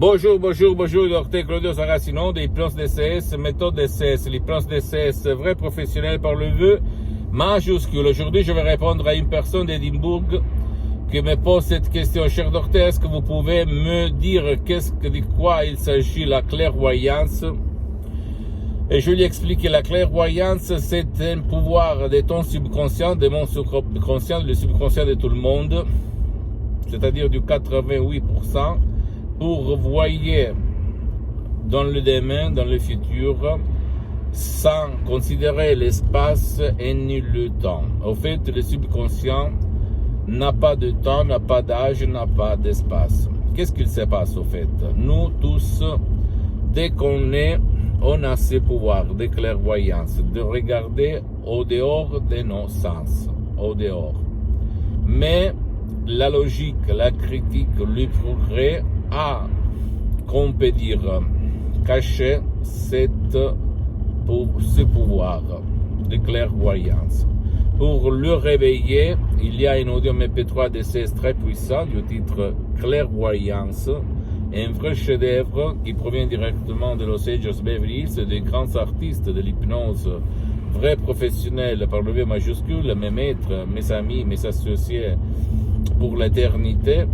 Bonjour, docteur Claudio Saracino de l'hypnose DCS, méthode DCS, l'hypnose DCS, vrai professionnel par le vœu majuscule. Aujourd'hui, je vais répondre à une personne d'Édimbourg qui me pose cette question. Cher docteur, est-ce que vous pouvez me dire de quoi il s'agit la clairvoyance? Et je lui explique que la clairvoyance, c'est un pouvoir de ton subconscient, de mon subconscient, le subconscient de tout le monde, c'est-à-dire du 88%, pour voir dans le demain, dans le futur, sans considérer l'espace et ni le temps. Au fait, le subconscient n'a pas de temps, n'a pas d'âge, n'a pas d'espace. Qu'est-ce qu'il se passe au fait? Nous tous, dès qu'on est, on a ce pouvoir de clairvoyance, de regarder au dehors de nos sens, au dehors. Mais la logique, la critique, le progrès a, qu'on peut dire, caché ce pouvoir de clairvoyance. Pour le réveiller, il y a un audio MP3 DCS très puissant du titre Clairvoyance, un vrai chef-d'œuvre qui provient directement de Los Angeles Beverly Hills, des grands artistes de l'hypnose, vrais professionnels par le V majuscule, mes maîtres, mes amis, mes associés pour l'éternité,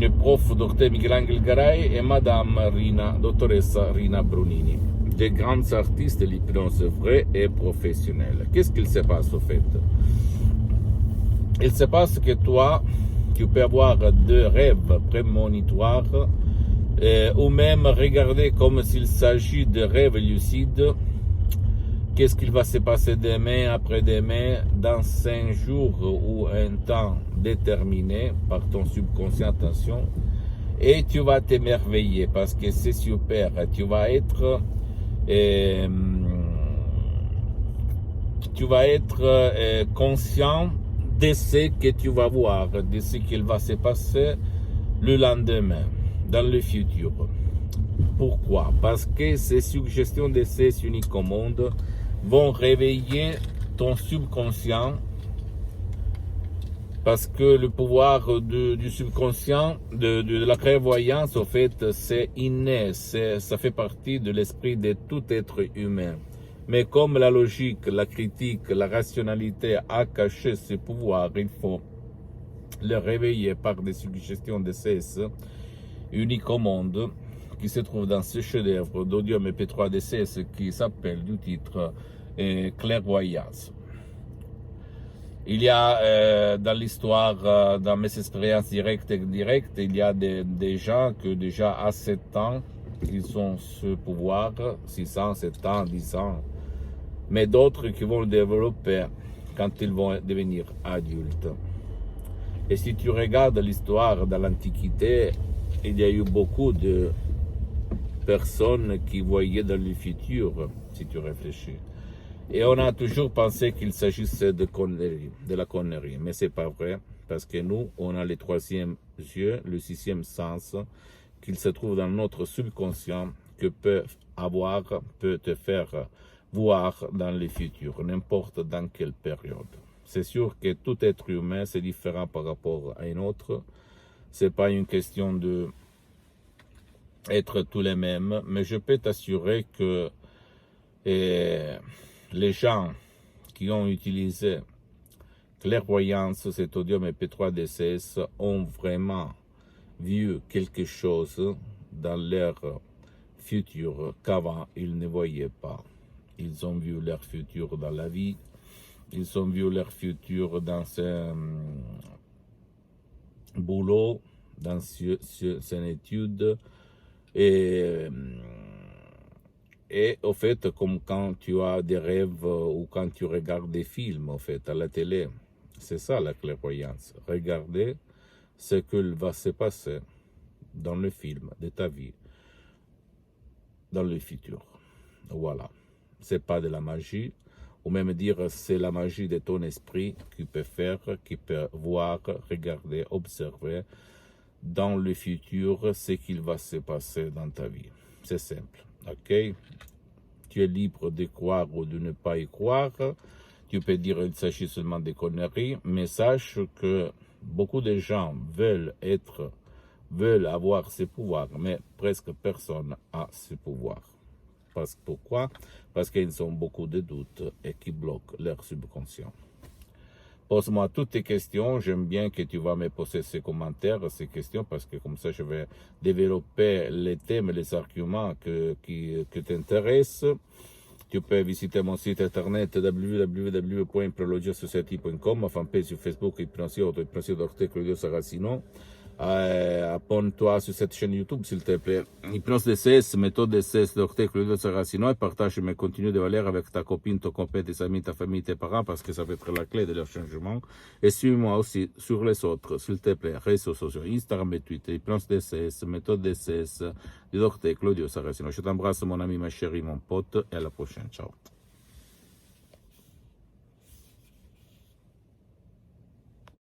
le prof Dr Michelangelo Garay et Madame Rina, Dottoressa Rina Brunini, des grands artistes de l'hypnose vraie et professionnelle. Qu'est-ce qu'il se passe au fait? Il se passe que toi, tu peux avoir deux rêves prémonitoires ou même regarder comme s'il s'agit de rêves lucides. Qu'est-ce qu'il va se passer demain, après-demain, dans 5 jours ou un temps déterminé par ton subconscient, attention, et tu vas t'émerveiller parce que c'est super. Tu vas être conscient de ce que tu vas voir, de ce qu'il va se passer le lendemain, dans le futur. Pourquoi? Parce que ces suggestions de ces uniques au monde vont réveiller ton subconscient, parce que le pouvoir du subconscient, de la clairvoyance, au fait, c'est inné, ça fait partie de l'esprit de tout être humain. Mais comme la logique, la critique, la rationalité a caché ce pouvoir, il faut le réveiller par des suggestions de ces uniques au monde, qui se trouve dans ce chef-d'œuvre d'audio MP3 DCS qui s'appelle du titre Clairvoyance. Il y a dans l'histoire, dans mes expériences directes et indirectes, il y a des gens que déjà à 7 ans, ils ont ce pouvoir, 6 ans, 7 ans, 10 ans, mais d'autres qui vont le développer quand ils vont devenir adultes. Et si tu regardes l'histoire dans l'Antiquité, il y a eu beaucoup de personnes qui voyaient dans le futur, si tu réfléchis. Et on a toujours pensé qu'il s'agissait de conneries, de la connerie. Mais c'est pas vrai, parce que nous, on a le 3e yeux, le 6e sens, qu'il se trouve dans notre subconscient, que peut te faire voir dans le futur, n'importe dans quelle période. C'est sûr que tout être humain, c'est différent par rapport à un autre. C'est pas une question de être tous les mêmes, mais je peux t'assurer que les gens qui ont utilisé clairvoyance, cet audio MP3 DCS, ont vraiment vu quelque chose dans leur futur qu'avant ils ne voyaient pas. Ils ont vu leur futur dans la vie, ils ont vu leur futur dans ce boulot, dans cette étude, et au fait, comme quand tu as des rêves ou quand tu regardes des films, au fait, à la télé, c'est ça la clairvoyance. Regarder ce qu'il va se passer dans le film de ta vie, dans le futur. Voilà. C'est pas de la magie, ou même dire c'est la magie de ton esprit qui peut faire, qui peut voir, regarder, observer dans le futur ce qu'il va se passer dans ta vie. C'est simple, ok? Tu es libre de croire ou de ne pas y croire. Tu peux dire qu'il s'agit seulement de conneries, mais sache que beaucoup de gens veulent être veulent avoir ce pouvoir, mais presque personne a ce pouvoir. Pourquoi? Parce qu'ils ont beaucoup de doutes et qui bloquent leur subconscient. Pose-moi toutes tes questions. J'aime bien que tu vas me poser ces commentaires, ces questions, parce que comme ça, je vais développer les thèmes, les arguments qui t'intéressent. Tu peux visiter mon site internet www.hypnologiasociety.com, ma fanpage sur Facebook, Hypnosie Docteur Claudio Saracino. Abonne-toi sur cette chaîne YouTube, s'il te plaît. Hypnose DCS, méthode DCS, Docteur Claudio Saracino, et partage mes contenus de valeur avec ta copine, ton copain, tes amis, ta famille, tes parents, parce que ça va être la clé de leur changement. Et suis-moi aussi sur les autres, s'il te plaît, réseaux sociaux, Instagram et Twitter, Hypnose DCS, méthode DCS, du Docteur Claudio Saracino. Je t'embrasse, mon ami, ma chérie, mon pote, et à la prochaine. Ciao.